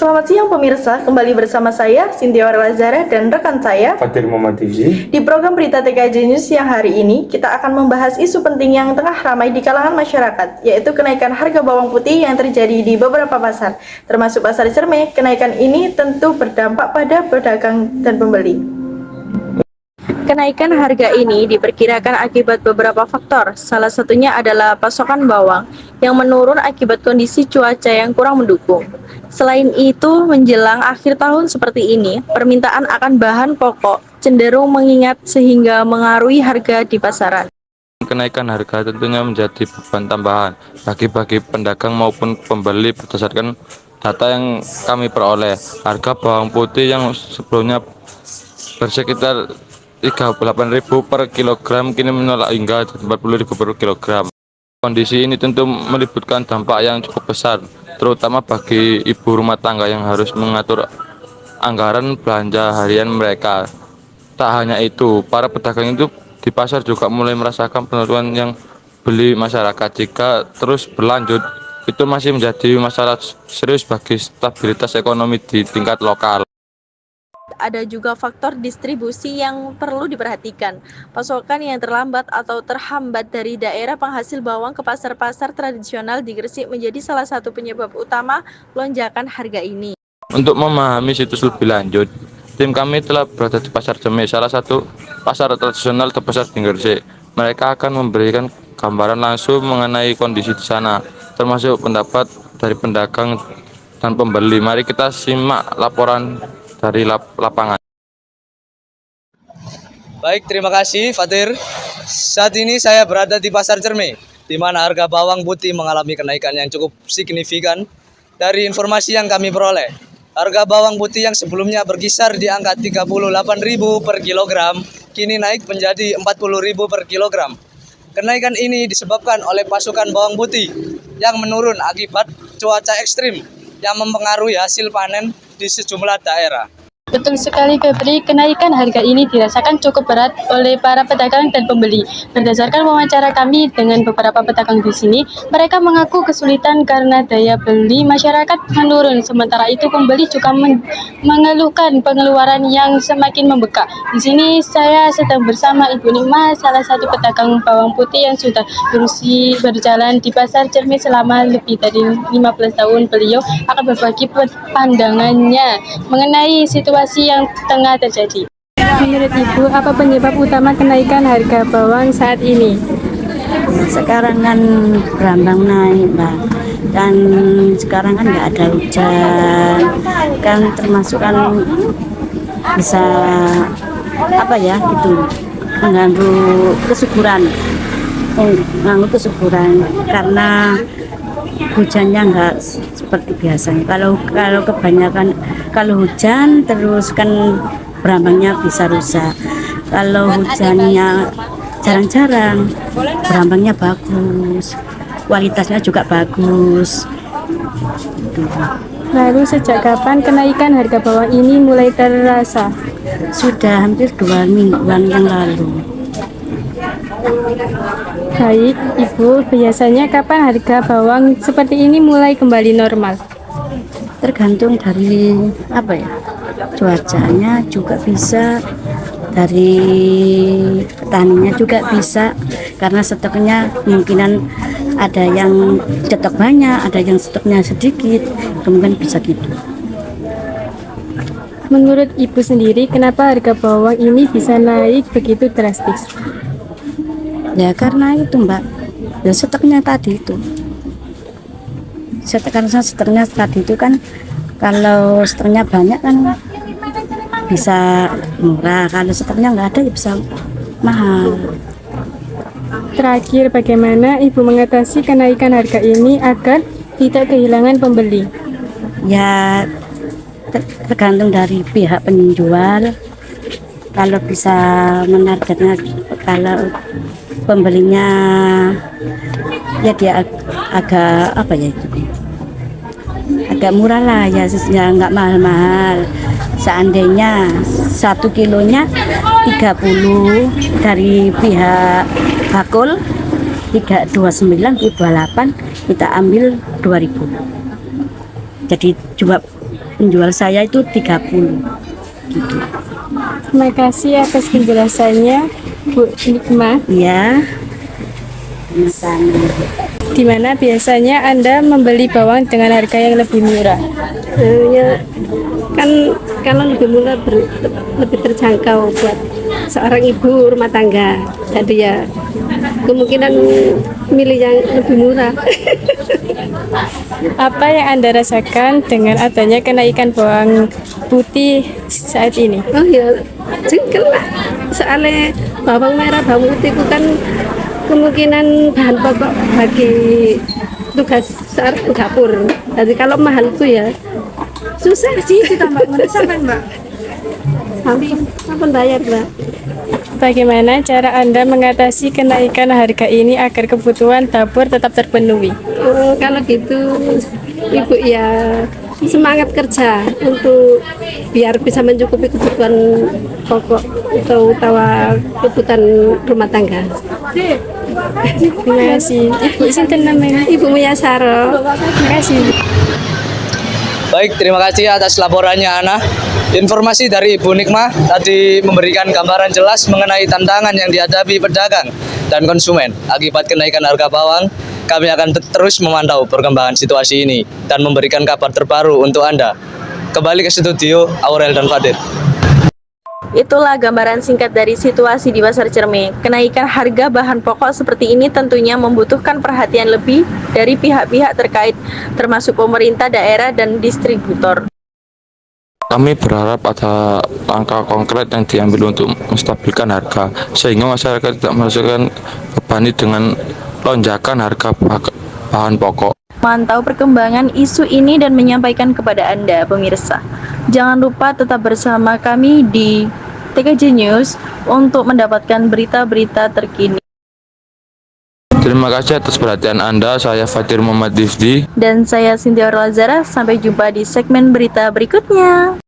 Selamat siang pemirsa, kembali bersama saya Cynthia Warlazara dan rekan saya Fatir Muhammad Tizi. Di program Berita TKJ News yang hari ini kita akan membahas isu penting yang tengah ramai di kalangan masyarakat, yaitu kenaikan harga bawang putih yang terjadi di beberapa pasar, termasuk pasar Cermai. Kenaikan ini tentu berdampak pada pedagang dan pembeli. Kenaikan harga ini diperkirakan akibat beberapa faktor, salah satunya adalah pasokan bawang yang menurun akibat kondisi cuaca yang kurang mendukung. Selain itu, menjelang akhir tahun seperti ini, permintaan akan bahan pokok cenderung mengingat sehingga mengaruhi harga di pasaran. Kenaikan harga tentunya menjadi beban tambahan bagi pedagang maupun pembeli berdasarkan data yang kami peroleh. Harga bawang putih yang sebelumnya bersekitar 38.000 per kilogram kini menolak hingga 40.000 per kilogram. Kondisi ini tentu melibatkan dampak yang cukup besar, terutama bagi ibu rumah tangga yang harus mengatur anggaran belanja harian mereka. Tak hanya itu, para pedagang itu di pasar juga mulai merasakan penurunan yang beli masyarakat. Jika terus berlanjut, itu masih menjadi masalah serius bagi stabilitas ekonomi di tingkat lokal. Ada juga faktor distribusi yang perlu diperhatikan. Pasokan yang terlambat atau terhambat dari daerah penghasil bawang ke pasar-pasar tradisional di Gresik menjadi salah satu penyebab utama lonjakan harga ini. Untuk memahami situs lebih lanjut, tim kami telah berada di Pasar Cermai, salah satu pasar tradisional terbesar di Gresik. Mereka akan memberikan gambaran langsung mengenai kondisi di sana, termasuk pendapat dari pedagang dan pembeli. Mari kita simak laporan dari lapangan. Baik, terima kasih Fatir. Saat ini saya berada di Pasar Cermai, di mana harga bawang putih mengalami kenaikan yang cukup signifikan. Dari informasi yang kami peroleh, harga bawang putih yang sebelumnya berkisar di angka 38.000 per kilogram, kini naik menjadi 40.000 per kilogram. Kenaikan ini disebabkan oleh pasokan bawang putih yang menurun akibat cuaca ekstrim yang mempengaruhi hasil panen di sejumlah daerah. Betul sekali, Febri. Kenaikan harga ini dirasakan cukup berat oleh para pedagang dan pembeli. Berdasarkan wawancara kami dengan beberapa pedagang di sini, mereka mengaku kesulitan karena daya beli masyarakat menurun. Sementara itu, pembeli juga mengeluhkan pengeluaran yang semakin membengkak. Di sini saya sedang bersama Ibu Nikmah, salah satu pedagang bawang putih yang sudah berjalan di Pasar Cermai selama lebih dari 15 tahun. Beliau akan berbagi pandangannya mengenai situasi yang tengah terjadi. Menurut Ibu, apa penyebab utama kenaikan harga bawang saat ini? Sekarang kan berambang naik, Mbak. Dan sekarang kan nggak ada hujan, kan termasuk kan bisa gitu mengganggu kesuburan karena hujannya nggak seperti biasanya. Kalau hujan terus kan berambangnya bisa rusak. Kalau hujannya jarang-jarang, berambangnya bagus, kualitasnya juga bagus. Lalu sejak kapan kenaikan harga bawang ini mulai terasa? Sudah hampir 2 mingguan yang lalu. Baik, Ibu, biasanya kapan harga bawang seperti ini mulai kembali normal? Tergantung dari cuacanya juga bisa, dari petaninya juga bisa, karena stoknya kemungkinan ada yang stok banyak, ada yang stoknya sedikit, kemungkinan bisa gitu. Menurut Ibu sendiri, kenapa harga bawang ini bisa naik begitu drastis? Ya karena itu, Mbak, ya stoknya tadi itu. Karena stoknya tadi itu kan, kalau stoknya banyak kan bisa murah, kalau stoknya nggak ada ya bisa mahal. Terakhir, bagaimana Ibu mengatasi kenaikan harga ini agar tidak kehilangan pembeli? Ya tergantung dari pihak penjual. Kalau bisa menargetnya, kalau pembelinya ya dia agak murah lah ya, nggak mahal-mahal. Seandainya 1 kilonya 30 dari pihak bakul 329 28, kita ambil 2.000. Jadi penjual saya itu 30 gitu. Terima kasih atas penjelasannya, Bu Nikma. Ya, sama. Di mana biasanya Anda membeli bawang dengan harga yang lebih murah? Ya kan kalau lebih murah lebih terjangkau buat seorang ibu rumah tangga, jadi ya kemungkinan milih yang lebih murah. Apa yang Anda rasakan dengan adanya kenaikan bawang putih saat ini? Oh ya jengkel lah, soalnya bawang merah bawang putih itu kan kemungkinan bahan pokok bagi tugas seorang dapur, jadi kalau mahal itu ya susah sih ditambah sampai mbak sampai bayar mbak. Bagaimana cara Anda mengatasi kenaikan harga ini agar kebutuhan dapur tetap terpenuhi? Oh, kalau gitu ibu ya semangat kerja untuk biar bisa mencukupi kebutuhan pokok atau kebutuhan rumah tangga. Terima kasih. Ibu sinten namanya? Ibu Muyasaro. Terima kasih. Baik, terima kasih atas laporannya Ana. Informasi dari Ibu Nikmah tadi memberikan gambaran jelas mengenai tantangan yang dihadapi pedagang dan konsumen akibat kenaikan harga bawang. Kami akan terus memantau perkembangan situasi ini dan memberikan kabar terbaru untuk Anda. Kembali ke studio, Aurel dan Fadir. Itulah gambaran singkat dari situasi di Pasar Cerme. Kenaikan harga bahan pokok seperti ini tentunya membutuhkan perhatian lebih dari pihak-pihak terkait, termasuk pemerintah daerah dan distributor. Kami berharap ada langkah konkret yang diambil untuk menstabilkan harga, sehingga masyarakat tidak merasakan bebani dengan lonjakan harga bahan pokok. Mantau perkembangan isu ini dan menyampaikan kepada Anda, pemirsa. Jangan lupa tetap bersama kami di TKJ News untuk mendapatkan berita-berita terkini. Terima kasih atas perhatian Anda. Saya Fatir Muhammad Difdi. Dan saya Cynthia Lazara. Sampai jumpa di segmen berita berikutnya.